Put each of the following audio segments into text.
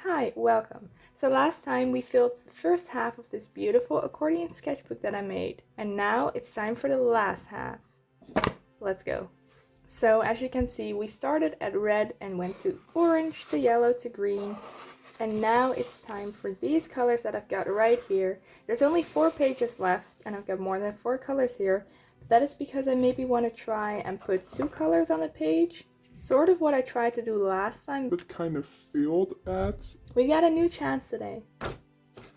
Hi, welcome. So last time we filled the first half of this beautiful accordion sketchbook that I made, and now it's time for the last half. Let's go. So as you can see, we started at red and went to orange to yellow to green, and now it's time for these colors that I've got right here. There's only 4 pages left, and I've got more than 4 colors here, but that is because I maybe want to try and put 2 colors on a page. Sort of what I tried to do last time, but kind of failed at. We got a new chance today.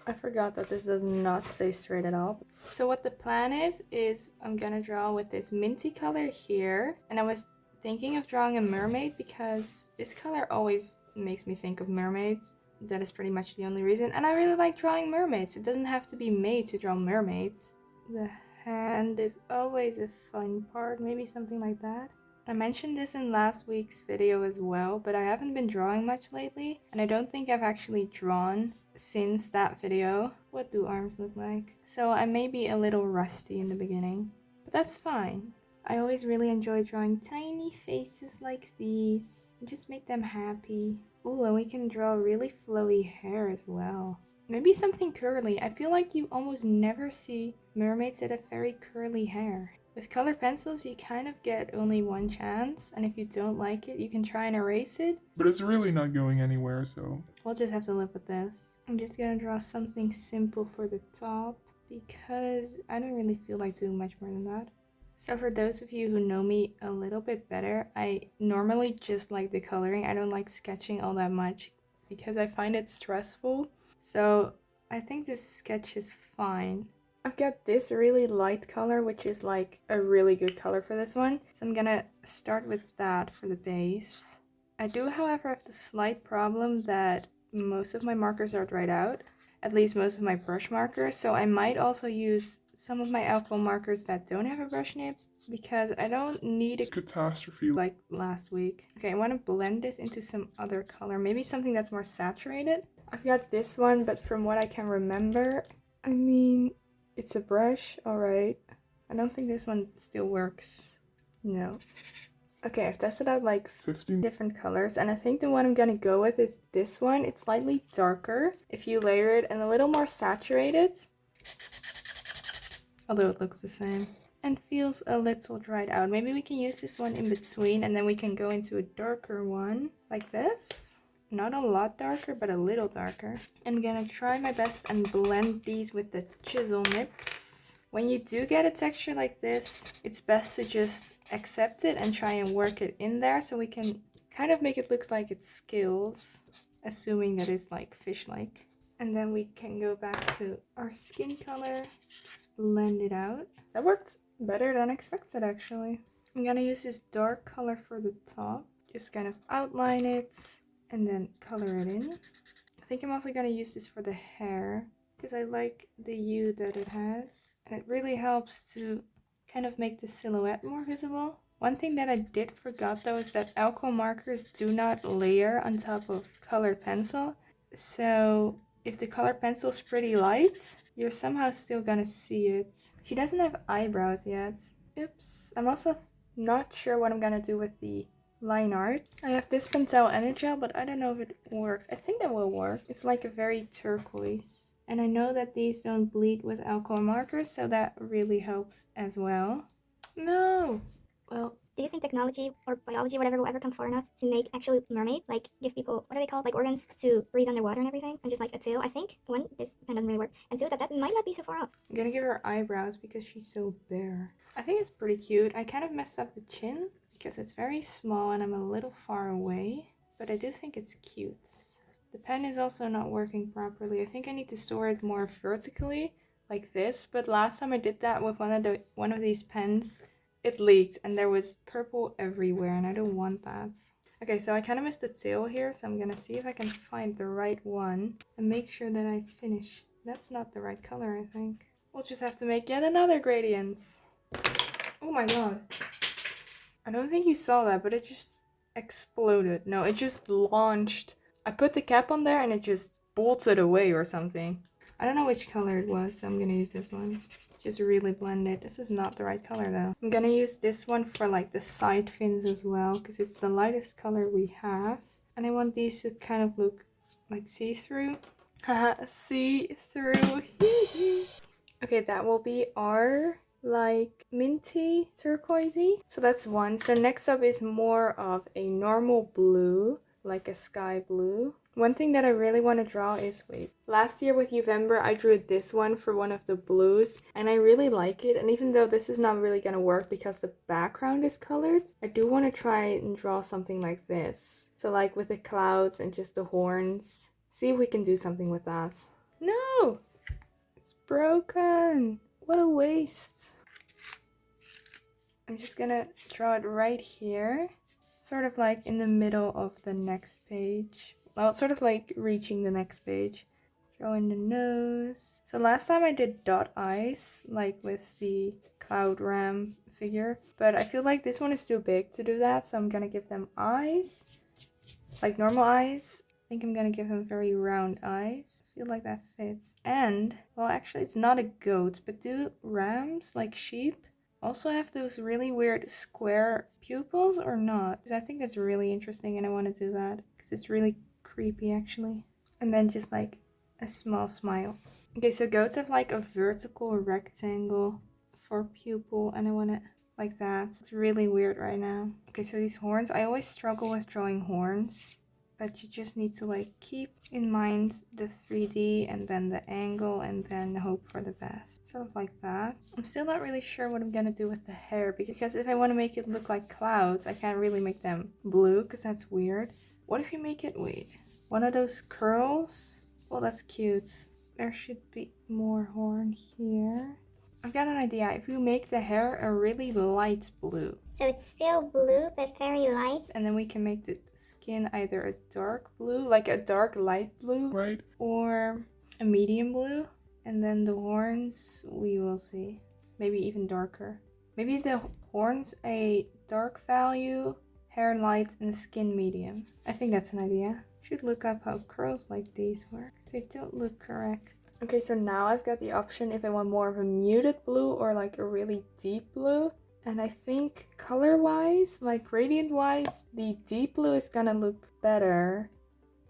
I forgot that this does not stay straight at all. So what the plan is I'm gonna draw with this minty color here. And I was thinking of drawing a mermaid because this color always makes me think of mermaids. That is pretty much the only reason. And I really like drawing mermaids. It doesn't have to be made to draw mermaids. The hand is always a fun part. Maybe something like that. I mentioned this in last week's video as well, but I haven't been drawing much lately, and I don't think I've actually drawn since that video. What do arms look like? So I may be a little rusty in the beginning, but that's fine. I always really enjoy drawing tiny faces like these, and just make them happy. Ooh, and we can draw really flowy hair as well. Maybe something curly. I feel like you almost never see mermaids that have very curly hair. With colored pencils, you kind of get only one chance, and if you don't like it, you can try and erase it. But it's really not going anywhere, so We'll just have to live with this. I'm just gonna draw something simple for the top, because I don't really feel like doing much more than that. So for those of you who know me a little bit better, I normally just like the coloring. I don't like sketching all that much, because I find it stressful. So I think this sketch is fine. I've got this really light color, which is like a really good color for this one. So I'm gonna start with that for the base. I do, however, have the slight problem that most of my markers are dried out. At least most of my brush markers. So I might also use some of my alcohol markers that don't have a brush nib, because I don't need a catastrophe like last week. Okay, I want to blend this into some other color. Maybe something that's more saturated. I've got this one, but from what I can remember, I mean, it's a brush, alright. I don't think this one still works. No. Okay, I've tested out like 15 different colors, and I think the one I'm gonna go with is this one. It's slightly darker if you layer it, and a little more saturated. Although it looks the same. And feels a little dried out. Maybe we can use this one in between, and then we can go into a darker one, like this. Not a lot darker, but a little darker. I'm gonna try my best and blend these with the chisel nips. When you do get a texture like this, it's best to just accept it and try and work it in there, so we can kind of make it look like it's scales, assuming that it's like fish-like. And then we can go back to our skin color, just blend it out. That worked better than expected, actually. I'm gonna use this dark color for the top, just kind of outline it and then color it in. I think I'm also gonna use this for the hair, because I like the hue that it has. And it really helps to kind of make the silhouette more visible. One thing that I did forget though is that alcohol markers do not layer on top of colored pencil. So if the colored pencil is pretty light, you're somehow still gonna see it. She doesn't have eyebrows yet. Oops. I'm also not sure what I'm gonna do with the line art. I have this Pentel Energel, but I don't know if it works. I think that will work. It's like a very turquoise. And I know that these don't bleed with alcohol markers, so that really helps as well. No! Well, do you think technology or biology, whatever, will ever come far enough to make actual mermaid, like give people, what are they called, like organs to breathe underwater and everything, and just like a tail? I think, one, this pen doesn't really work, and two, that might not be so far off. I'm gonna give her eyebrows because she's so bare. I think it's pretty cute. I kind of messed up the chin because it's very small and I'm a little far away, but I do think it's cute. The pen is also not working properly. I think I need to store it more vertically, like this, but last time I did that with one of these pens, it leaked and there was purple everywhere, and I don't want that. Okay, so I kind of missed the tail here, so I'm gonna see if I can find the right one and make sure that I finish. That's not the right color, I think. We'll just have to make yet another gradient. Oh my god. I don't think you saw that, but it just exploded. No, it just launched. I put the cap on there and it just bolted away or something. I don't know which color it was, so I'm gonna use this one. Just really blend it. This is not the right color though. I'm gonna use this one for like the side fins as well, because it's the lightest color we have. And I want these to kind of look like see-through. Haha, see-through. Okay, that will be our like minty turquoisey. So that's one. So next up is more of a normal blue, like a sky blue. One thing that I really want to draw is, wait, last year with Uvember I drew this one for one of the blues and I really like it, and even though this is not really gonna work because the background is colored, I do want to try and draw something like this. So like with the clouds and just the horns. See if we can do something with that. No! It's broken! What a waste! I'm just gonna draw it right here. Sort of like in the middle of the next page. Well, it's sort of like reaching the next page. Draw in the nose. So last time I did dot eyes, like with the Cloud Ram figure. But I feel like this one is too big to do that, so I'm gonna give them eyes. Like normal eyes. I think I'm gonna give him very round eyes. I feel like that fits. And, well, actually it's not a goat, but do rams, like sheep, also have those really weird square pupils or not? Because I think that's really interesting and I want to do that. Because it's really creepy actually. And then just like a small smile. Okay, so goats have like a vertical rectangle for pupil and I want it like that. It's really weird right now. Okay, so these horns, I always struggle with drawing horns. But you just need to like keep in mind the 3D and then the angle and then hope for the best. Sort of like that. I'm still not really sure what I'm gonna do with the hair because if I want to make it look like clouds, I can't really make them blue because that's weird. What if you make it, wait, one of those curls? Well, that's cute. There should be more horn here. I've got an idea. If you make the hair a really light blue. So it's still blue, but very light. And then we can make the skin either a dark blue, like a dark light blue. Right. Or a medium blue. And then the horns, we will see. Maybe even darker. Maybe the horns a dark value, hair light, and skin medium. I think that's an idea. Should look up how curls like these work. They don't look correct. Okay, so now I've got the option if I want more of a muted blue or like a really deep blue. And I think color-wise, like gradient-wise, the deep blue is gonna look better.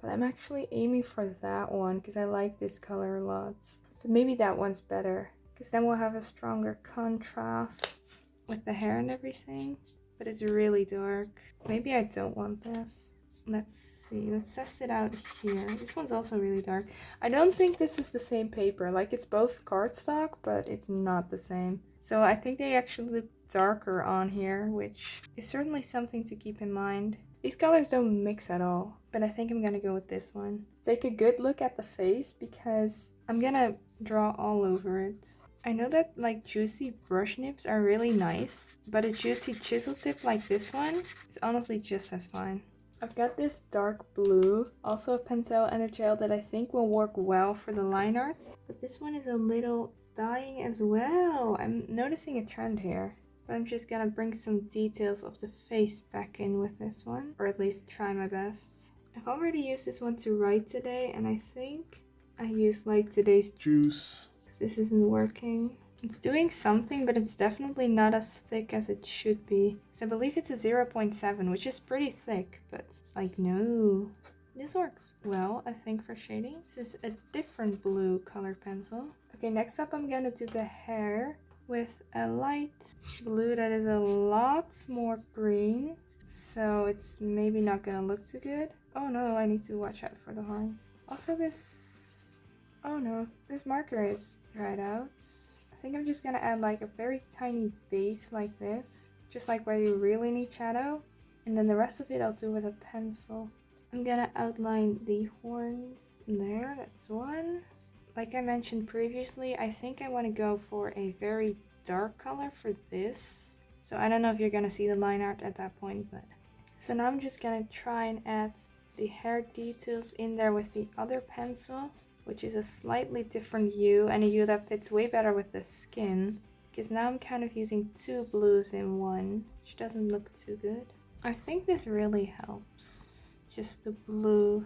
But I'm actually aiming for that one because I like this color a lot. But maybe that one's better because then we'll have a stronger contrast with the hair and everything. But it's really dark. Maybe I don't want this. Let's see, let's test it out here. This one's also really dark. I don't think this is the same paper. Like, it's both cardstock, but it's not the same. So I think they actually look darker on here, which is certainly something to keep in mind. These colors don't mix at all, but I think I'm gonna go with this one. Take a good look at the face because I'm gonna draw all over it. I know that like juicy brush nips are really nice, but a juicy chisel tip like this one is honestly just as fine. I've got this dark blue, also a Pentel and a gel that I think will work well for the line art. But this one is a little dying as well. I'm noticing a trend here. But I'm just gonna bring some details of the face back in with this one. Or at least try my best. I've already used this one to write today and I think I used like today's Juice. because this isn't working. It's doing something, but it's definitely not as thick as it should be. So I believe it's a 0.7, which is pretty thick, but it's like, no. This works well, I think, for shading. This is a different blue color pencil. Okay, next up I'm gonna do the hair with a light blue that is a lot more green. So it's maybe not gonna look too good. Oh no, I need to watch out for the horns. Also this, oh no, this marker is dried out. I think I'm just gonna add like a very tiny base like this, just like where you really need shadow, and then the rest of it I'll do with a pencil. I'm gonna outline the horns there, that's one. Like I mentioned previously, I think I want to go for a very dark color for this. So I don't know if you're gonna see the line art at that point, but... So now I'm just gonna try and add the hair details in there with the other pencil, which is a slightly different hue and a hue that fits way better with the skin. Because now I'm kind of using two blues in one, which doesn't look too good. I think this really helps. Just the blue.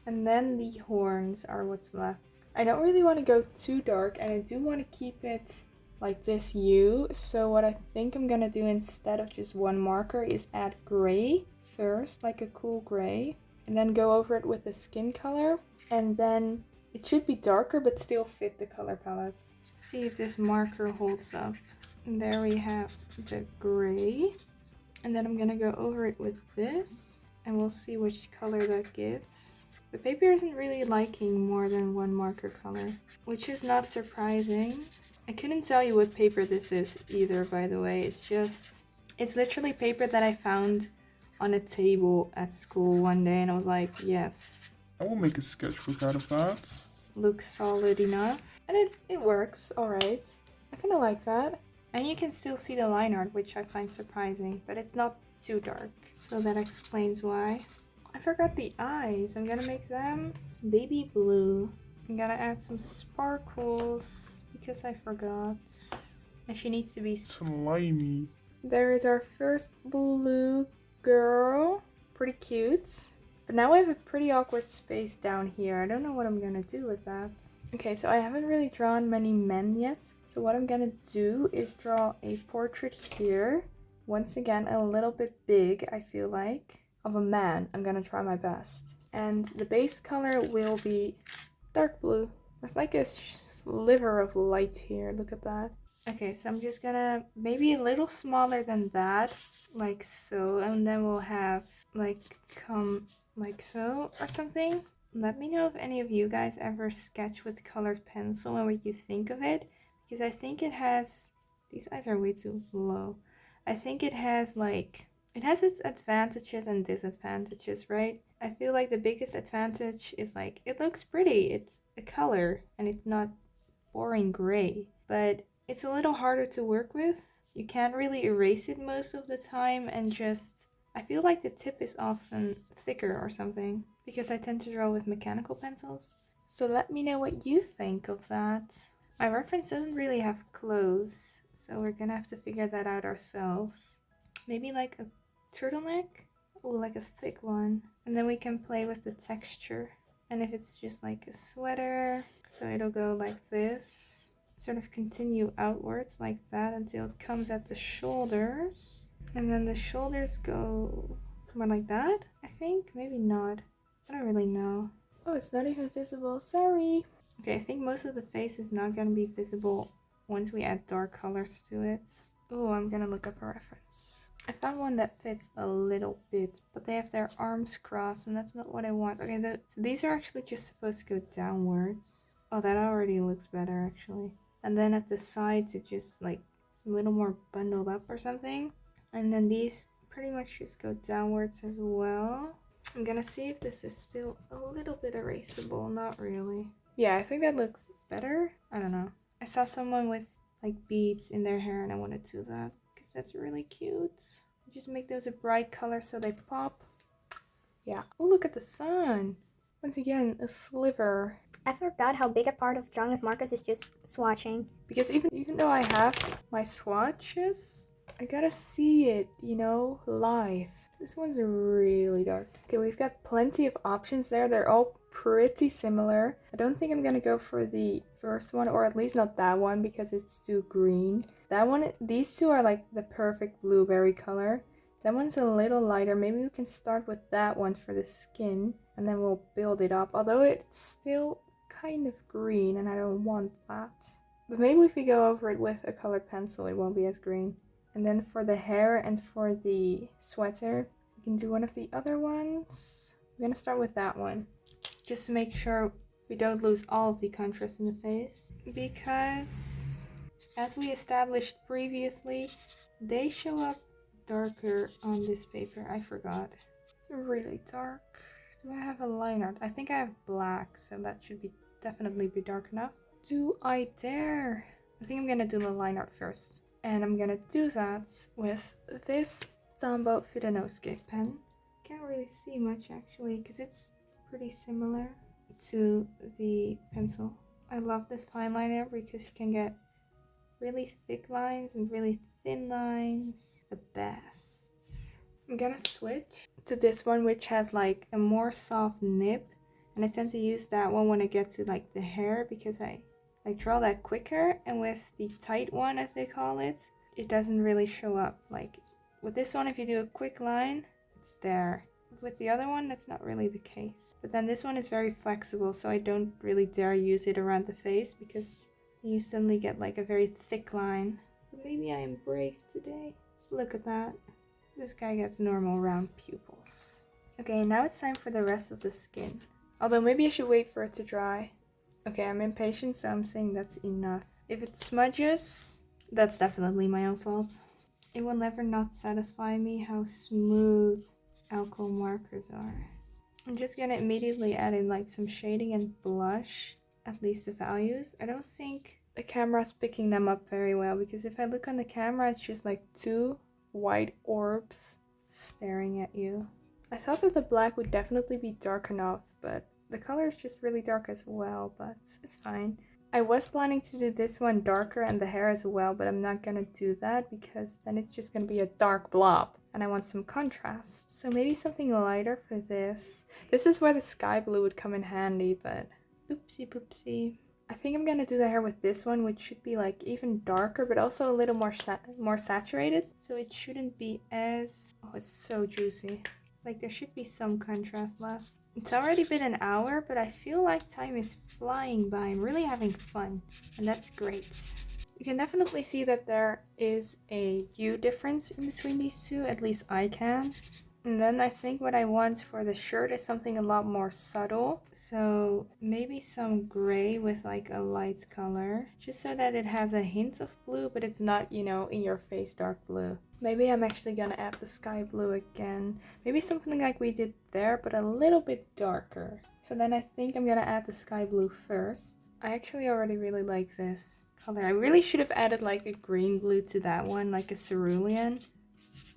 And then the horns are what's left. I don't really want to go too dark and I do want to keep it like this hue. So what I think I'm gonna do instead of just one marker is add gray first, like a cool gray. and then go over it with the skin color, and then it should be darker but still fit the color palettes. See if this marker holds up. And there we have the gray, and then I'm gonna go over it with this, and we'll see which color that gives. The paper isn't really liking more than one marker color, which is not surprising. I couldn't tell you what paper this is either, by the way. It's literally paper that I found on a table at school one day, and I was like, yes. I will make a sketchbook out of that. Looks solid enough. And it works, alright. I kinda like that. And you can still see the line art, which I find surprising, but it's not too dark. So that explains why. I forgot the eyes. I'm gonna make them baby blue. I'm gonna add some sparkles because I forgot. And she needs to be Slimy. There is our first blue girl. Pretty cute. But now I have a pretty awkward space down here. I don't know what I'm gonna do with that. Okay, so I haven't really drawn many men yet. So what I'm gonna do is draw a portrait here. Once again, a little bit big, I feel like, of a man. I'm gonna try my best. And the base color will be dark blue. There's like a sliver of light here. Look at that. Okay, so I'm just gonna maybe a little smaller than that, like so, and then we'll have like come like so or something. Let me know if any of you guys ever sketch with colored pencil and what you think of it, because I think it has, these eyes are way too low. I think it has its advantages and disadvantages, right? I feel like the biggest advantage is like, it looks pretty, it's a color, and it's not boring gray, but it's a little harder to work with. You can't really erase it most of the time, and just, I feel like the tip is often thicker or something, because I tend to draw with mechanical pencils. So let me know what you think of that. My reference doesn't really have clothes, so we're gonna have to figure that out ourselves. Maybe like a turtleneck? Oh, like a thick one. And then we can play with the texture. And if it's just like a sweater, so it'll go like this. Sort of continue outwards like that until it comes at the shoulders. And then the shoulders go more like that, I think. Maybe not. I don't really know. Oh, it's not even visible. Sorry. Okay, I think most of the face is not going to be visible once we add dark colors to it. Oh, I'm going to look up a reference. I found one that fits a little bit, but they have their arms crossed, and that's not what I want. Okay, so these are actually just supposed to go downwards. Oh, that already looks better, actually. And then at the sides, it just like a little more bundled up or something. And then these pretty much just go downwards as well. I'm gonna see if this is still a little bit erasable. Not really. Yeah, I think that looks better. I don't know. I saw someone with like beads in their hair and I want to do that because that's really cute. Just make those a bright color so they pop. Yeah. Oh, look at the sun. Once again, a sliver. I forgot how big a part of drawing with markers is just swatching. Because even though I have my swatches, I gotta see it, you know, live. This one's really dark. Okay, we've got plenty of options there. They're all pretty similar. I don't think I'm gonna go for the first one, or at least not that one because it's too green. That one, these two are like the perfect blueberry color. That one's a little lighter. Maybe we can start with that one for the skin and then we'll build it up. Although it's still kind of green and I don't want that. But maybe if we go over it with a colored pencil, it won't be as green. And then for the hair and for the sweater, we can do one of the other ones. We're gonna start with that one, just to make sure we don't lose all of the contrast in the face. Because, as we established previously, they show up darker on this paper. I forgot. It's really dark. Do I have a line art? I think I have black, so that should definitely be dark enough. Do I dare? I think I'm gonna do the line art first. And I'm gonna do that with this Tombow Fidanosuke pen. Can't really see much actually, because it's pretty similar to the pencil. I love this fine liner because you can get really thick lines and really thin lines. The best. I'm gonna switch to this one, which has like a more soft nib, and I tend to use that one when I get to like the hair because I draw that quicker. And with the tight one, as they call it, it doesn't really show up. Like with this one, if you do a quick line, it's there. with the other one, that's not really the case. But then this one is very flexible, so I don't really dare use it around the face because you suddenly get like a very thick line. But maybe I am brave today. Look at that. This guy gets normal round pupils. Okay, now it's time for the rest of the skin. Although maybe I should wait for it to dry. Okay, I'm impatient, so I'm saying that's enough. If it smudges, that's definitely my own fault. It will never not satisfy me how smooth alcohol markers are. I'm just gonna immediately add in like some shading and blush, at least the values. I don't think the camera's picking them up very well because if I look on the camera, it's just like two white orbs staring at you. I thought that the black would definitely be dark enough, but the color is just really dark as well, but it's fine. I was planning to do this one darker and the hair as well, but I'm not gonna do that because then it's just gonna be a dark blob and I want some contrast. So maybe something lighter for this. This is where the sky blue would come in handy, but oopsie poopsie. I think I'm gonna do the hair with this one, which should be like even darker, but also a little more saturated. So it shouldn't be as... Oh, it's so juicy. Like there should be some contrast left. It's already been an hour, but I feel like time is flying by. I'm really having fun, and that's great. You can definitely see that there is a hue difference in between these two, at least I can. And then I think what I want for the shirt is something a lot more subtle. So maybe some gray with like a light color, just so that it has a hint of blue, but it's not, you know, in your face dark blue. Maybe I'm actually gonna add the sky blue again. Maybe something like we did there, but a little bit darker. So then I think I'm gonna add the sky blue first. I actually already really like this color. I really should have added like a green blue to that one, like a cerulean,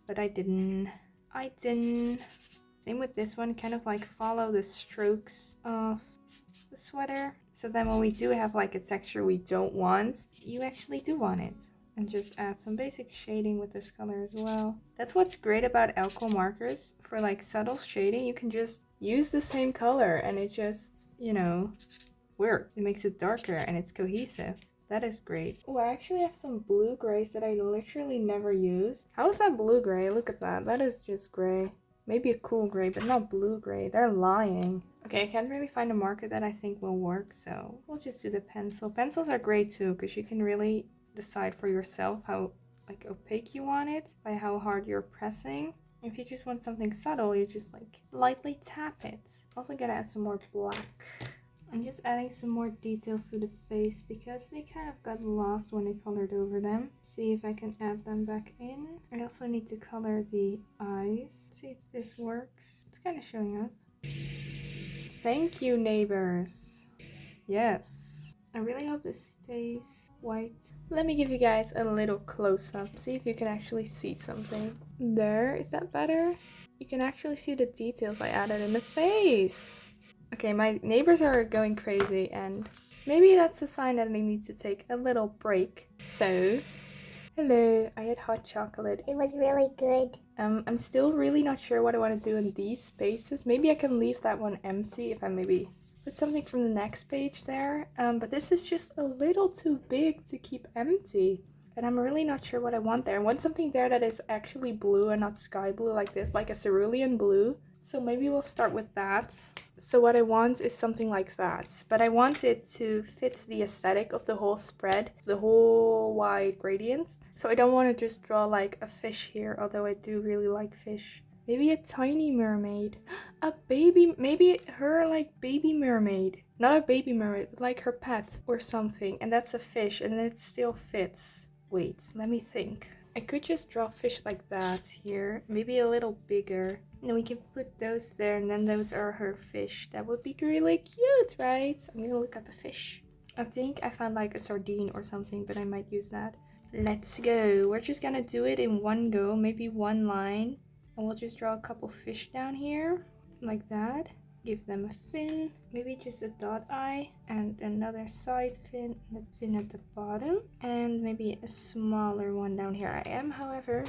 but I didn't. Same with this one, kind of like follow the strokes of the sweater. So then when we do have like a texture we don't want, you actually do want it. And just add some basic shading with this color as well. That's what's great about alcohol markers. For like subtle shading, you can just use the same color and it just, you know, works. It makes it darker and it's cohesive. That is great. Oh, I actually have some blue grays that I literally never use. How is that blue gray? Look at that. That is just gray. Maybe a cool gray, but not blue gray. They're lying. Okay, I can't really find a marker that I think will work, so we'll just do the pencil. Pencils are great too, because you can really decide for yourself how like opaque you want it by how hard you're pressing. If you just want something subtle, you just like lightly tap it. Also gonna add some more black. I'm just adding some more details to the face because they kind of got lost when I colored over them. See if I can add them back in. I also need to color the eyes. See if this works. It's kind of showing up. Thank you, neighbors. Yes. I really hope this stays white. Let me give you guys a little close-up. See if you can actually see something. There, is that better? You can actually see the details I added in the face. Okay, my neighbors are going crazy and maybe that's a sign that I need to take a little break. So, hello, I had hot chocolate. It was really good. I'm still really not sure what I want to do in these spaces. Maybe I can leave that one empty if I maybe put something from the next page there. But this is just a little too big to keep empty. And I'm really not sure what I want there. I want something there that is actually blue and not sky blue like this, like a cerulean blue. So maybe we'll start with that. So what I want is something like that, but I want it to fit the aesthetic of the whole spread, the whole wide gradient. So I don't want to just draw like a fish here, although I do really like fish. Maybe a tiny mermaid, a baby, maybe her like baby mermaid. Not a baby mermaid, but like her pet or something. And that's a fish and it still fits. Wait, let me think. I could just draw fish like that here, maybe a little bigger. And then we can put those there and then those are her fish. That would be really cute, right? I'm gonna look up a fish. I think I found like a sardine or something, but I might use that. Let's go. We're just gonna do it in one go, maybe one line. And we'll just draw a couple fish down here, like that. Give them a fin, maybe just a dot eye and another side fin and a fin at the bottom and maybe a smaller one down here. I am, however,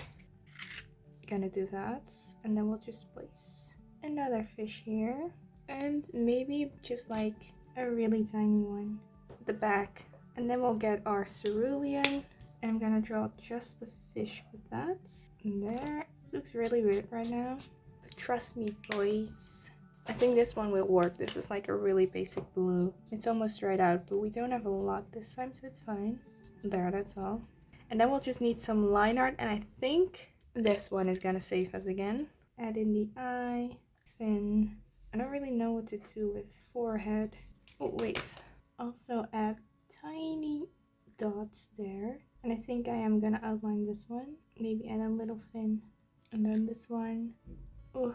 gonna do that and then we'll just place another fish here and maybe just like a really tiny one at the back, and then we'll get our cerulean and I'm gonna draw just the fish with that. And there, this looks really weird right now. Trust me, boys. I think this one will work. This is like a really basic blue. It's almost dried out, but we don't have a lot this time, so it's fine. There, that's all. And then we'll just need some line art, and I think this one is gonna save us again. Add in the eye, fin. I don't really know what to do with forehead. Oh, wait. Also add tiny dots there. And I think I am gonna outline this one. Maybe add a little fin. And then this one. Oh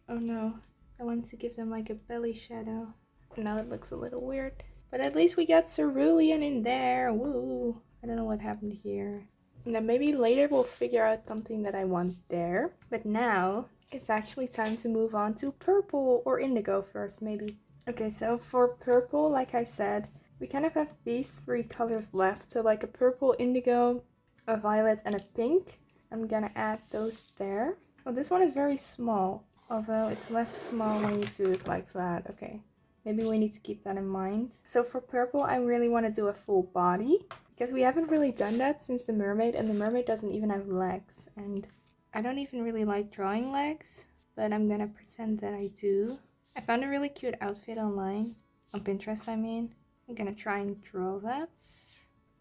no. I want to give them like a belly shadow. Now it looks a little weird. But at least we got cerulean in there. Woo! I don't know what happened here. And then maybe later we'll figure out something that I want there. But now it's actually time to move on to purple or indigo first, maybe. Okay, so for purple, like I said, we kind of have these three colors left. So like a purple, indigo, a violet, and a pink. I'm gonna add those there. Oh, this one is very small. Although it's less small when you do it like that. Okay, maybe we need to keep that in mind. So for purple, I really want to do a full body. Because we haven't really done that since the mermaid. And the mermaid doesn't even have legs. And I don't even really like drawing legs. But I'm gonna pretend that I do. I found a really cute outfit online. On Pinterest, I mean. I'm gonna try and draw that.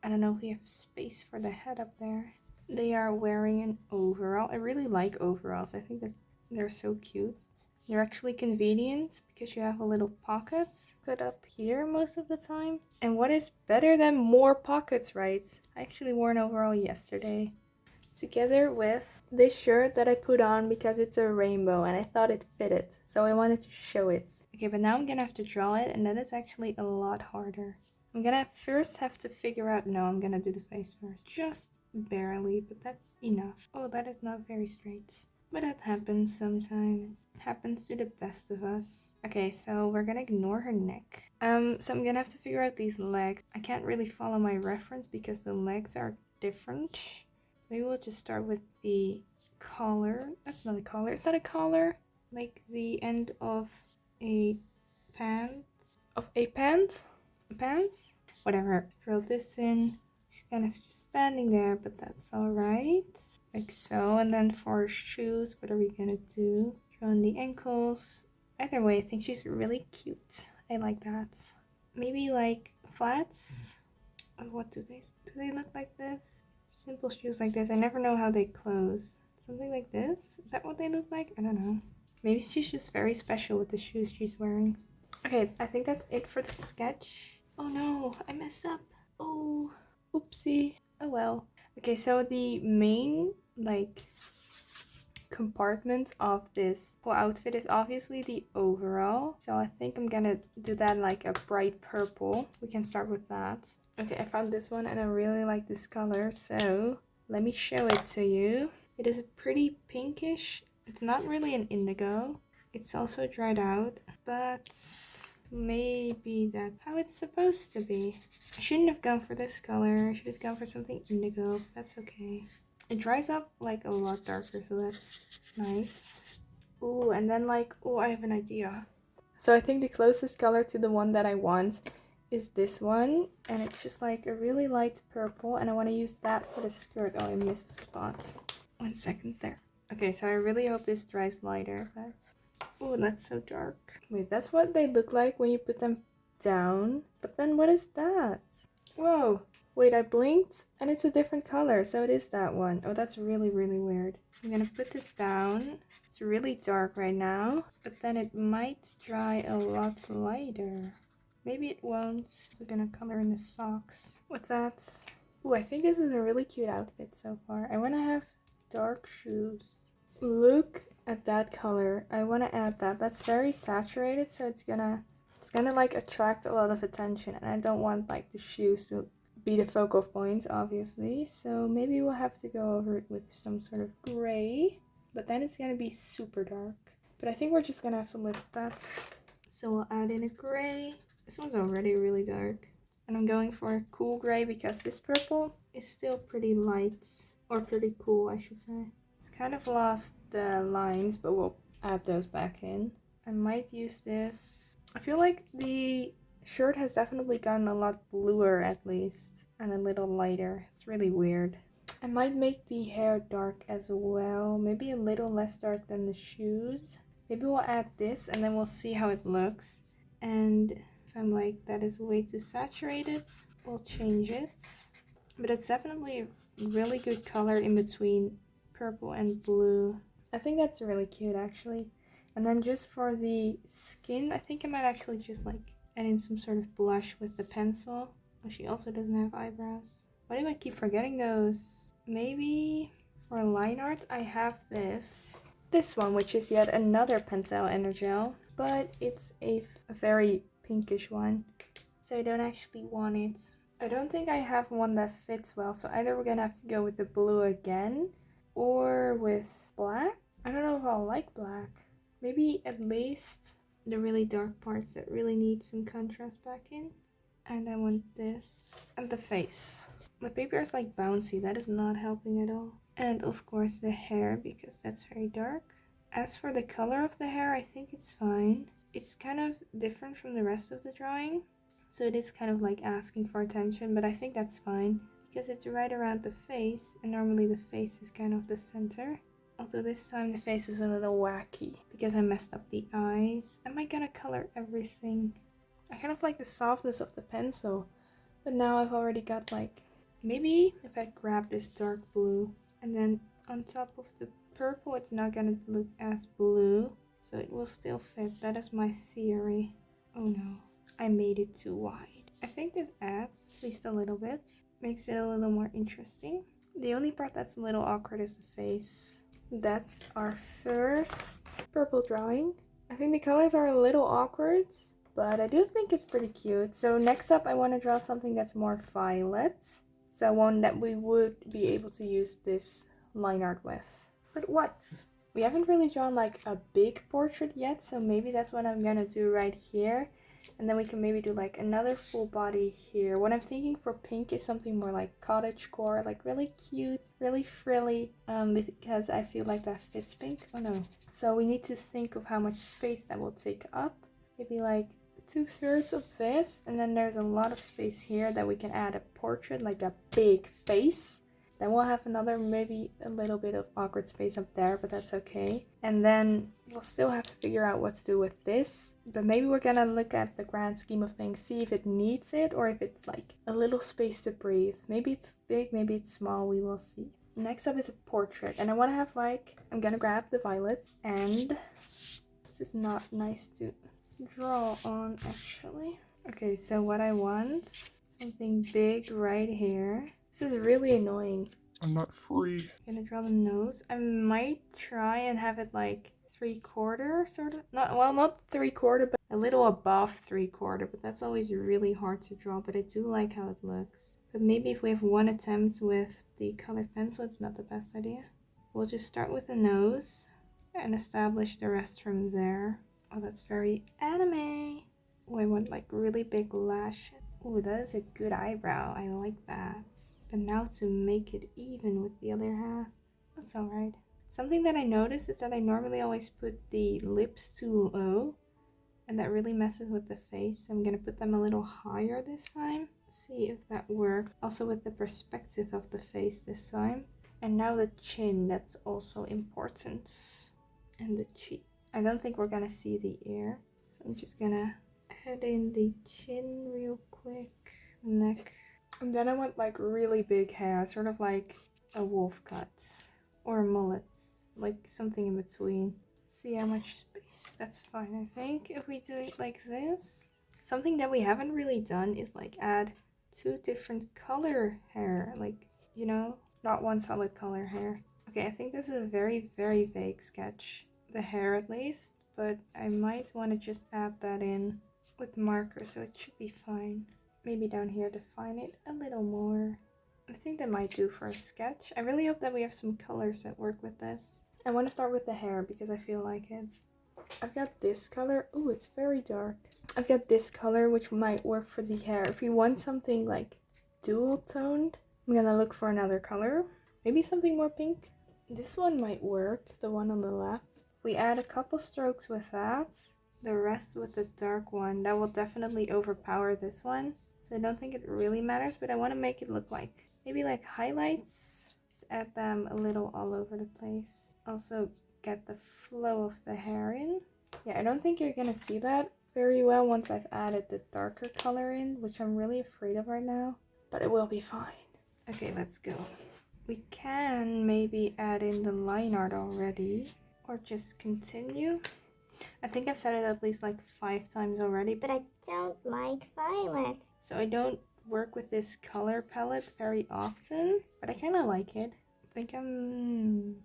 I don't know if we have space for the head up there. They are wearing an overall. I really like overalls. I think they're so cute. They're actually convenient because you have a little pockets put up here most of the time. And what is better than more pockets, right? I actually wore an overall yesterday. Together with this shirt that I put on because it's a rainbow and I thought it fitted. So I wanted to show it. Okay, but now I'm gonna have to draw it and that is actually a lot harder. I'm gonna first have to figure out, no, I'm gonna do the face first. Just barely, but that's enough. Oh, that is not very straight. But that happens sometimes. It happens to the best of us. Okay, so we're gonna ignore her neck. So I'm gonna have to figure out these legs. I can't really follow my reference because the legs are different. Maybe we'll just start with the collar. That's not a collar. Is that a collar? Like the end of a pants? Of a pants? A pants? Whatever. Throw this in. She's kind of just standing there, but that's alright. Like so. And then for shoes, what are we gonna do? Draw on the ankles. Either way, I think she's really cute. I like that. Maybe like flats? What do they look like this? Simple shoes like this. I never know how they close. Something like this? Is that what they look like? I don't know. Maybe she's just very special with the shoes she's wearing. Okay, I think that's it for the sketch. Oh no, I messed up. Oh, oopsie. Oh well. Okay, so the main, like, compartment of this whole outfit is obviously the overall. So I think I'm gonna do that like a bright purple. We can start with that. Okay, I found this one and I really like this color, so let me show it to you. It is a pretty pinkish. It's not really an indigo. It's also dried out, but maybe that's how it's supposed to be. I shouldn't have gone for this color. I should have gone for something indigo, but that's okay. It dries up like a lot darker, so that's nice. Ooh, and then like, oh, I have an idea. So I think the closest color to the one that I want is this one, and it's just like a really light purple, and I want to use that for the skirt. Oh, I missed a spot. 1 second there. Okay, so I really hope this dries lighter. Oh, that's so dark. Wait, that's what they look like when you put them down. But then what is that? Whoa. Wait, I blinked and it's a different color, so it is that one. Oh, that's really, really weird. I'm gonna put this down. It's really dark right now, but then it might dry a lot lighter. Maybe it won't. So I'm gonna color in the socks with that. Ooh, I think this is a really cute outfit so far. I wanna have dark shoes. Look at that color. I wanna add that. That's very saturated, so it's gonna like attract a lot of attention, and I don't want like the shoes to be the focal point, obviously. So maybe we'll have to go over it with some sort of gray, but then it's gonna be super dark. But I think we're just gonna have to live with that. So we'll add in a gray. This one's already really dark. And I'm going for a cool gray because this purple is still pretty light. Or pretty cool, I should say. It's kind of lost the lines, but we'll add those back in. I might use this. I feel like the shirt has definitely gotten a lot bluer at least. And a little lighter. It's really weird. I might make the hair dark as well. Maybe a little less dark than the shoes. Maybe we'll add this and then we'll see how it looks. And if I'm like, that is way too saturated, we'll change it. But it's definitely a really good color in between purple and blue. I think that's really cute actually. And then just for the skin, I think I might actually just like add in some sort of blush with the pencil. Oh, she also doesn't have eyebrows. Why do I keep forgetting those? Maybe for line art I have this one, which is yet another Pentel Energel, but it's a very pinkish one, so I don't actually want it. I don't think I have one that fits well, so either we're gonna have to go with the blue again or with black. I don't know if I'll like black. Maybe at least the really dark parts that really need some contrast back in. And I want this. And the face. The paper is like bouncy, that is not helping at all. And of course the hair, because that's very dark. As for the color of the hair, I think it's fine. It's kind of different from the rest of the drawing, so it is kind of like asking for attention, but I think that's fine because it's right around the face, and normally the face is kind of the center. Although this time the face is a little wacky because I messed up the eyes. Am I gonna color everything? I kind of like the softness of the pencil, but now I've already got like, maybe if I grab this dark blue and then on top of the purple, it's not gonna look as blue, so it will still fit. That is my theory. Oh no, I made it too wide. I think this adds at least a little bit, makes it a little more interesting. The only part that's a little awkward is the face. That's our first purple drawing. I think the colors are a little awkward, but I do think it's pretty cute. So next up, I want to draw something that's more violet, so one that we would be able to use this line art with. But what? We haven't really drawn like a big portrait yet, so maybe that's what I'm gonna do right here. And then we can maybe do like another full body here. What I'm thinking for pink is something more like cottagecore, like really cute, really frilly, because I feel like that fits pink. Oh no. So we need to think of how much space that will take up. Maybe like 2/3 of this, and then there's a lot of space here that we can add a portrait, like a big face. Then we'll have another, maybe a little bit of awkward space up there, but that's okay. And then we'll still have to figure out what to do with this. But maybe we're gonna look at the grand scheme of things, see if it needs it or if it's like a little space to breathe. Maybe it's big, maybe it's small, we will see. Next up is a portrait, and I want to have like, I'm gonna grab the violet, and this is not nice to draw on actually. Okay, so what I want, something big right here. This is really annoying. I'm not free. I'm gonna draw the nose. I might try and have it like 3/4 sort of. Not 3/4, but a little above 3/4. But that's always really hard to draw, but I do like how it looks. But maybe if we have one attempt with the colored pencil, it's not the best idea. We'll just start with the nose and establish the rest from there. Oh, that's very anime. Oh, I want like really big lashes. Oh, that is a good eyebrow. I like that. But now to make it even with the other half, that's alright. Something that I noticed is that I normally always put the lips too low, and that really messes with the face. So I'm gonna put them a little higher this time. See if that works. Also with the perspective of the face this time. And now the chin, that's also important. And the cheek. I don't think we're gonna see the ear, so I'm just gonna add in the chin real quick, neck. And then I want like really big hair, sort of like a wolf cut or a mullet, like something in between. See how much space, that's fine I think. If we do it like this, something that we haven't really done is like add 2 different color hair, like, you know, not one solid color hair. Okay, I think this is a very, very vague sketch, the hair at least, but I might want to just add that in with marker, so it should be fine. Maybe down here define it a little more. I think that might do for a sketch. I really hope that we have some colors that work with this. I want to start with the hair because I feel like it. I've got this color. Oh, it's very dark. I've got this color which might work for the hair. If we want something like dual toned, I'm gonna look for another color. Maybe something more pink. This one might work, the one on the left. We add a couple strokes with that. The rest with the dark one. That will definitely overpower this one. So I don't think it really matters, but I want to make it look like maybe like highlights Just add them a little all over the place. Also get the flow of the hair in. Yeah, I don't think you're gonna see that very well once I've added the darker color in, which I'm really afraid of right now, but it will be fine. Okay, let's go. We can maybe add in the line art already, or just continue. I think I've said it at least like 5 times already, But I don't like violet. so I don't work with this color palette very often, but I kind of like it. I think I'm...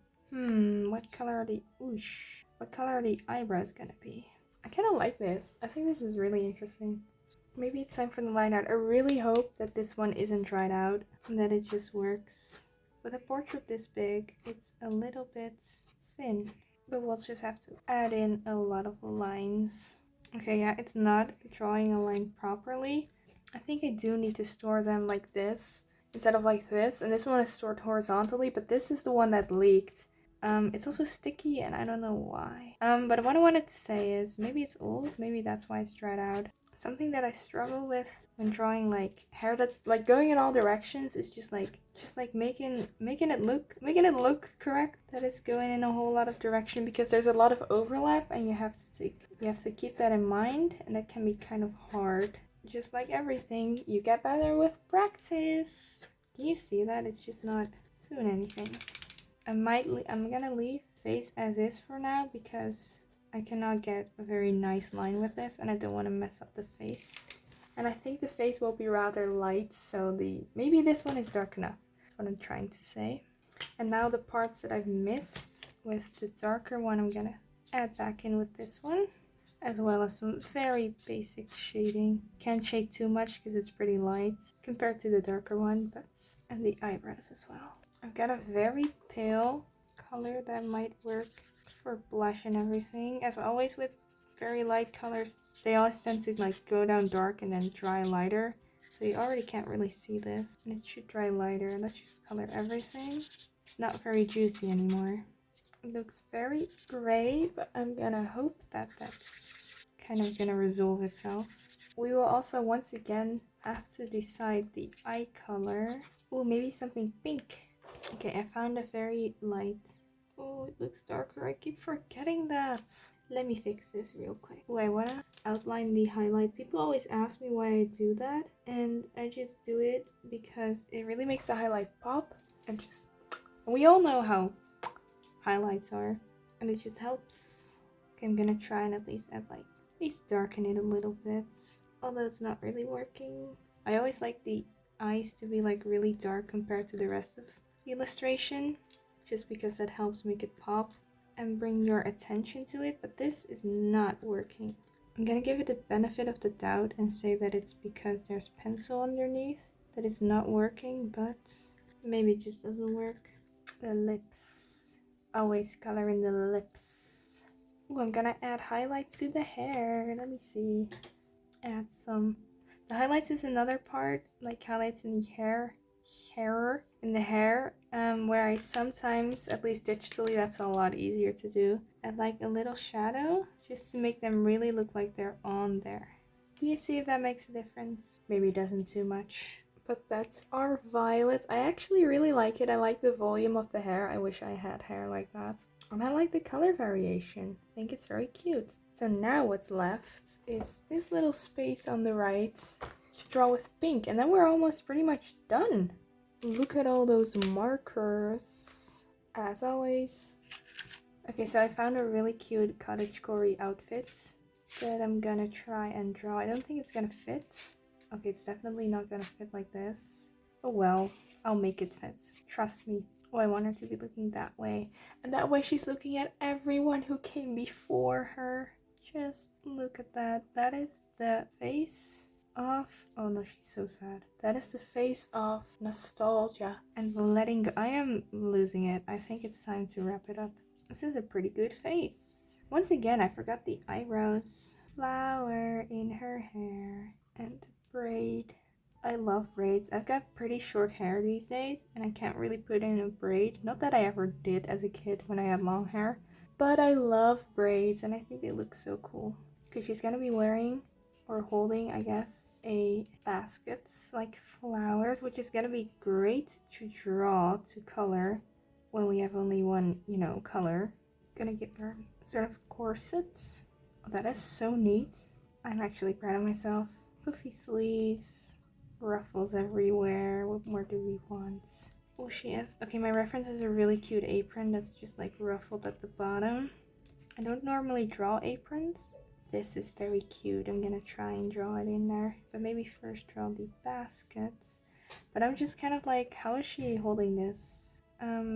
what color are the... Oosh. What color are the eyebrows gonna be? I kind of like this. I think this is really interesting. Maybe it's time for the line art. I really hope that this one isn't dried out and that it just works. With a portrait this big, it's a little bit thin, but we'll just have to add in a lot of lines. Okay, yeah, it's not drawing a line properly. I think I do need to store them like this instead of like this, and this one is stored horizontally, but this is the one that leaked. It's also sticky and I don't know why. But what I wanted to say is maybe it's old, maybe that's why it's dried out. Something that I struggle with when drawing like hair that's like going in all directions is just like making it look correct, that it's going in a whole lot of direction, because there's a lot of overlap and you have to keep that in mind, and that can be kind of hard. Just like everything, you get better with practice. Can you see that? It's just not doing anything. I'm gonna leave face as is for now because I cannot get a very nice line with this and I don't want to mess up the face. And I think the face will be rather light, so maybe this one is dark enough. That's what I'm trying to say. And now the parts that I've missed with the darker one, I'm gonna add back in with this one, as well as some very basic shading. Can't shade too much because it's pretty light compared to the darker one, and the eyebrows as well. I've got a very pale color that might work for blush and everything. As always with very light colors, they always tend to like go down dark and then dry lighter. So you already can't really see this. And it should dry lighter. Let's just color everything. It's not very juicy anymore. It looks very gray, but I'm gonna hope that that's kind of gonna resolve itself. We will also once again have to decide the eye color. Oh, maybe something pink. Okay, I found a very light. Oh, it looks darker. I keep forgetting that. Let me fix this real quick. Oh, I wanna outline the highlight. People always ask me why I do that, and I just do it because it really makes the highlight pop. And we all know how highlights are, and it just helps. Okay, I'm gonna try and at least darken it a little bit, although it's not really working. I always like the eyes to be like really dark compared to the rest of the illustration, just because that helps make it pop and bring your attention to it, but this is not working. I'm gonna give it the benefit of the doubt and say that it's because there's pencil underneath that it's not working, but maybe it just doesn't work. The lips. Always color in the lips. Oh, I'm gonna add highlights to the hair. Let me see. Add some. The highlights is another part, like highlights in the hair, where I sometimes, at least digitally, that's a lot easier to do. Add like a little shadow, just to make them really look like they're on there. Can you see if that makes a difference? Maybe it doesn't too much. But that's our violet. I actually really like it. I like the volume of the hair. I wish I had hair like that. And I like the color variation. I think it's very cute. So now what's left is this little space on the right to draw with pink. And then we're almost pretty much done. Look at all those markers. As always. Okay, so I found a really cute cottagecore outfit that I'm gonna try and draw. I don't think it's gonna fit. Okay, it's definitely not gonna fit like this. Oh well, I'll make it fit. Trust me. Oh, I want her to be looking that way. And that way she's looking at everyone who came before her. Just look at that. That is the face of... Oh no, she's so sad. That is the face of nostalgia and letting go. I am losing it. I think it's time to wrap it up. This is a pretty good face. Once again, I forgot the eyebrows. Flower in her hair. And braid. I love braids. I've got pretty short hair these days and I can't really put in a braid. Not that I ever did as a kid when I had long hair, but I love braids and I think they look so cool. Because she's gonna be wearing or holding, I guess, a basket like flowers, which is gonna be great to draw, to color when we have only one, you know, color. Gonna give her sort of corsets. Oh, that is so neat. I'm actually proud of myself. Puffy sleeves, ruffles everywhere. What more do we want? Oh, she has, okay, my reference is a really cute apron that's just like ruffled at the bottom. I don't normally draw aprons. This is very cute. I'm gonna try and draw it in there. But maybe first draw the baskets. But I'm just kind of like, how is she holding this?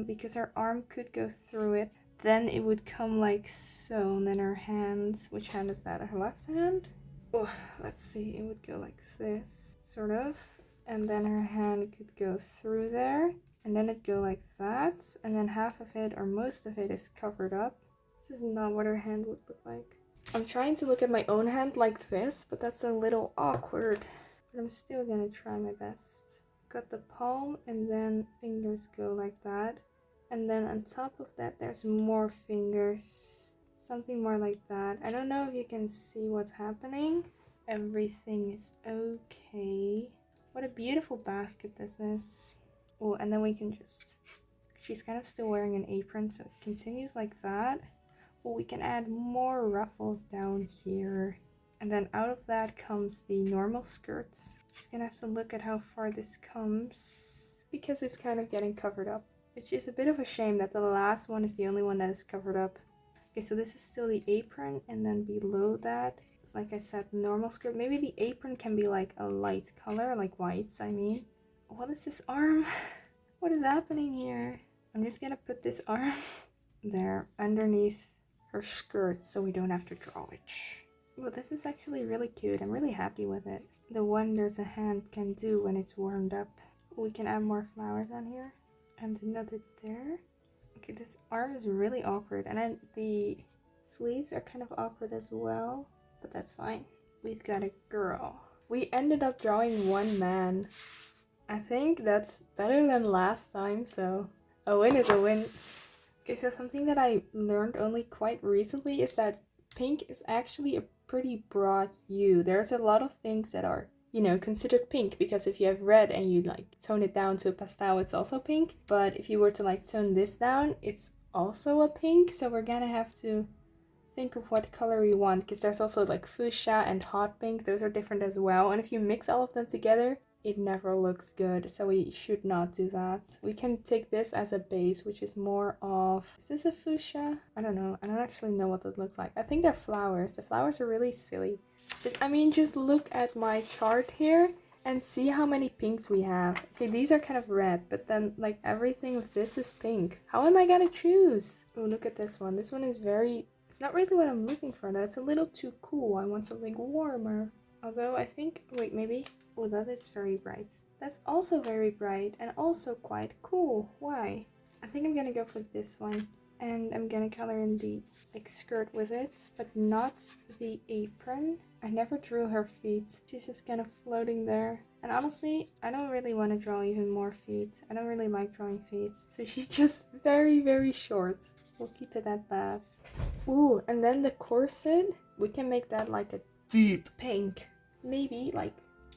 Because her arm could go through it. Then it would come like so. And then her hands, which hand is that? Her left hand? Oh, let's see. It would go like this, sort of. And then her hand could go through there. And then it'd go like that. And then half of it, or most of it, is covered up. This is not what her hand would look like. I'm trying to look at my own hand like this, but that's a little awkward. But I'm still gonna try my best. Got the palm, and then fingers go like that. And then on top of that, there's more fingers. Something more like that. I don't know if you can see what's happening. Everything is okay. What a beautiful basket this is. Oh, and then we can just... She's kind of still wearing an apron, so it continues like that. Well, we can add more ruffles down here. And then out of that comes the normal skirts. Just gonna have to look at how far this comes, because it's kind of getting covered up. Which is a bit of a shame that the last one is the only one that is covered up. Okay, so this is still the apron, and then below that, it's like I said, normal skirt. Maybe the apron can be like a light color, like whites, I mean. What is this arm? What is happening here? I'm just gonna put this arm there underneath her skirt so we don't have to draw it. Well, this is actually really cute. I'm really happy with it. The wonders a hand can do when it's warmed up. We can add more flowers on here. And another there. Okay, this arm is really awkward. And then the sleeves are kind of awkward as well. But that's fine. We've got a girl. We ended up drawing one man. I think that's better than last time, so a win is a win. Okay, so something that I learned only quite recently is that pink is actually a pretty broad hue. There's a lot of things that are, you know, considered pink, because if you have red and you like tone it down to a pastel, it's also pink. But if you were to like tone this down, it's also a pink. So we're gonna have to think of what color we want, because there's also like fuchsia and hot pink. Those are different as well. And if you mix all of them together, it never looks good, so we should not do that. We can take this as a base, which is more of... Is this a fuchsia? I don't know. I don't actually know what it looks like. I think they're flowers. The flowers are really silly. But I mean, just look at my chart here and see how many pinks we have. Okay, these are kind of red, but then like everything with this is pink. How am I gonna choose? Oh, look at this one. This one is very... It's not really what I'm looking for though. It's a little too cool. I want something warmer. Although I think... Wait, maybe... Oh, that is very bright. That's also very bright and also quite cool. Why? I think I'm gonna go for this one. And I'm gonna color in the like skirt with it, but not the apron. I never drew her feet. She's just kind of floating there. And honestly, I don't really want to draw even more feet. I don't really like drawing feet. So she's just very, very short. We'll keep it at that. Ooh, and then the corset, we can make that like a Deep pink. Maybe like...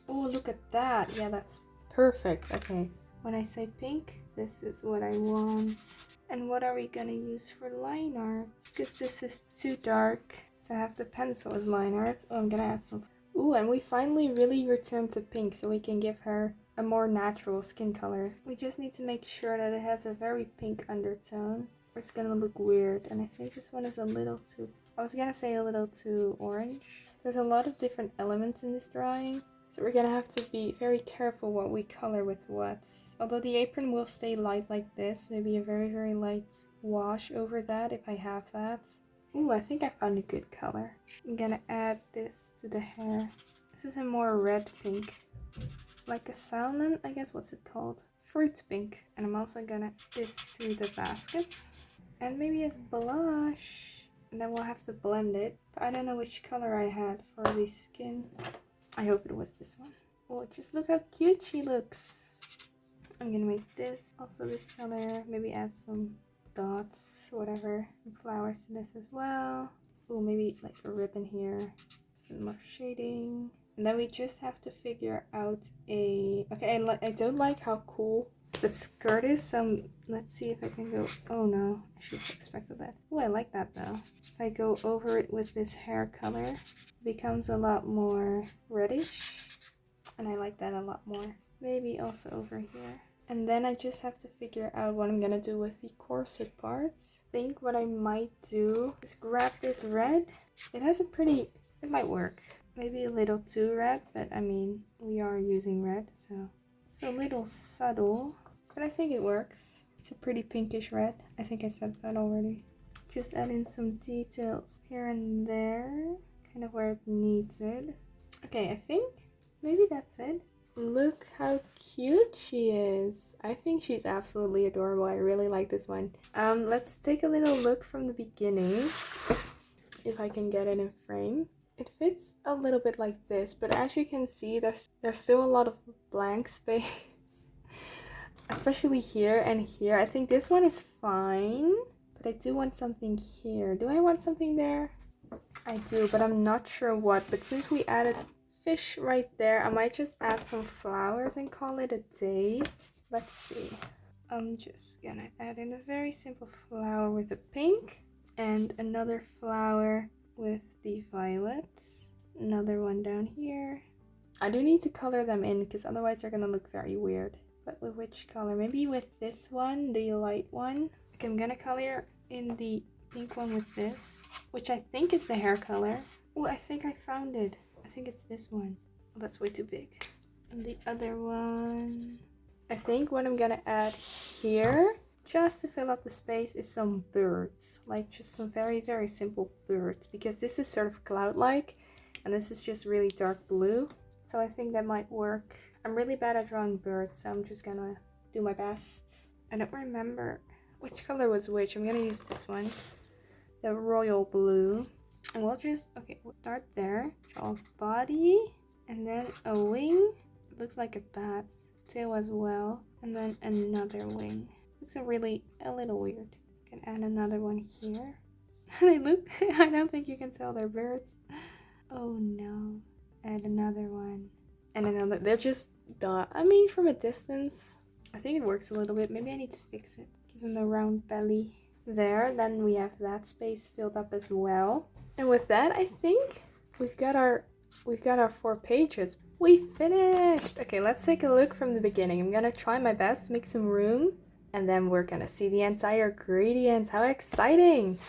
Oh, look at that. Yeah, that's perfect. Okay. When I say pink, this is what I want. And what are we gonna use for line art? Because this is too dark, so I have the pencil as line art. Oh, I'm gonna add some. Ooh, and we finally really returned to pink, so we can give her a more natural skin color. We just need to make sure that it has a very pink undertone, or it's gonna look weird. And I think this one is a little too... I was gonna say a little too orange. There's a lot of different elements in this drawing. So we're gonna have to be very careful what we color with what. Although the apron will stay light like this, maybe a very, very light wash over that if I have that. Ooh, I think I found a good color. I'm gonna add this to the hair. This is a more red pink. Like a salmon, I guess, what's it called? Fruit pink. And I'm also gonna add this to the baskets. And maybe as blush. And then we'll have to blend it. But I don't know which color I had for the skin. I hope it was this one. Oh, just look how cute she looks. I'm gonna make this also this color. Maybe add some dots, whatever. Some flowers to this as well. Oh, maybe like a ribbon here. Some more shading. And then we just have to figure out a... Okay, I don't like how cool the skirt is, so let's see if I can go... Oh no, I should have expected that. Oh, I like that though. If I go over it with this hair color, it becomes a lot more reddish. And I like that a lot more. Maybe also over here. And then I just have to figure out what I'm gonna do with the corset parts. I think what I might do is grab this red. It has a pretty... It might work. Maybe a little too red, but I mean, we are using red, so it's a little subtle, but I think it works. It's a pretty pinkish red. I think I said that already. Just add in some details here and there, kind of where it needs it. Okay, I think maybe that's it. Look how cute she is. I think she's absolutely adorable. I really like this one. Let's take a little look from the beginning, if I can get it in frame. It fits a little bit like this, but as you can see, there's still a lot of blank space, especially here and here. I think this one is fine, but I do want something here. Do I want something there? I do, but I'm not sure what. But since we added fish right there, I might just add some flowers and call it a day. Let's see. I'm just gonna add in a very simple flower with the pink and another flower with the violets, another one down here. I do need to color them in because otherwise they're gonna look very weird. But with which color? Maybe with this one, the light one. Okay, I'm gonna color in the pink one with this, which I think is the hair color. Oh, I think I found it. I think it's this one. Oh, that's way too big. And the other one, I think what I'm gonna add here, just to fill up the space, is some birds, like just some very, very simple birds, because this is sort of cloud-like and this is just really dark blue, so I think that might work. I'm really bad at drawing birds, so I'm just gonna do my best. I don't remember which color was which. I'm gonna use this one, the royal blue, and we'll just, okay, we'll start there, draw a body and then a wing. It looks like a bat, tail as well, and then another wing. Looks a little weird. Can add another one here. They look, I don't think you can tell they're birds. Oh no. Add another one. And another. They're just I mean, from a distance, I think it works a little bit. Maybe I need to fix it. Give them a round belly. There, then we have that space filled up as well. And with that, I think we've got our 4 pages. We finished! Okay, let's take a look from the beginning. I'm gonna try my best to make some room. And then we're gonna see the entire gradient. How exciting!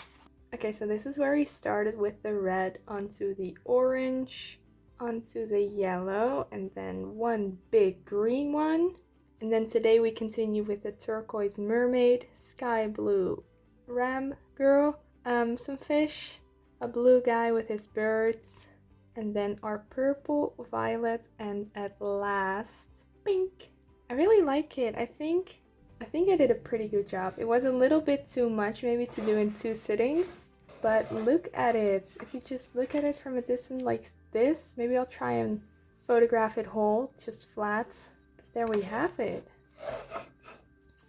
Okay, so this is where we started with the red onto the orange, onto the yellow, and then one big green one. And then today we continue with the turquoise mermaid, sky blue ram girl, some fish, a blue guy with his birds, and then our purple, violet, and at last, pink. I really like it. I think I did a pretty good job. It was a little bit too much maybe to do in 2 sittings, but look at it. If you just look at it from a distance like this, maybe I'll try and photograph it whole, just flat. There we have it.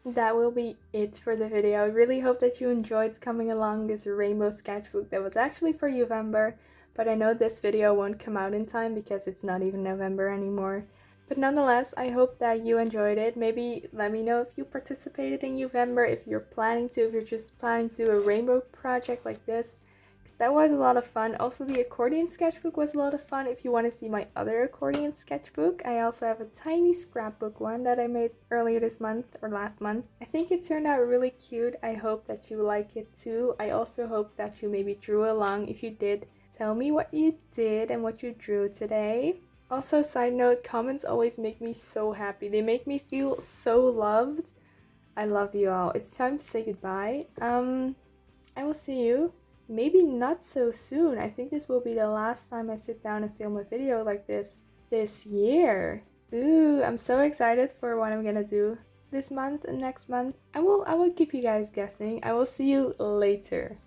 That will be it for the video. I really hope that you enjoyed coming along this rainbow sketchbook that was actually for November, but I know this video won't come out in time because it's not even November anymore. But nonetheless, I hope that you enjoyed it. Maybe let me know if you participated in November, if you're planning to, if you're just planning to do a rainbow project like this, because that was a lot of fun. Also, the accordion sketchbook was a lot of fun. If you want to see my other accordion sketchbook, I also have a tiny scrapbook one that I made earlier this month or last month. I think it turned out really cute. I hope that you like it too. I also hope that you maybe drew along. If you did, tell me what you did and what you drew today. Also, side note, comments always make me so happy. They make me feel so loved. I love you all. It's time to say goodbye. I will see you maybe not so soon. I think this will be the last time I sit down and film a video like this year. Ooh, I'm so excited for what I'm gonna do this month and next month. I will keep you guys guessing. I will see you later.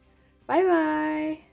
Bye bye.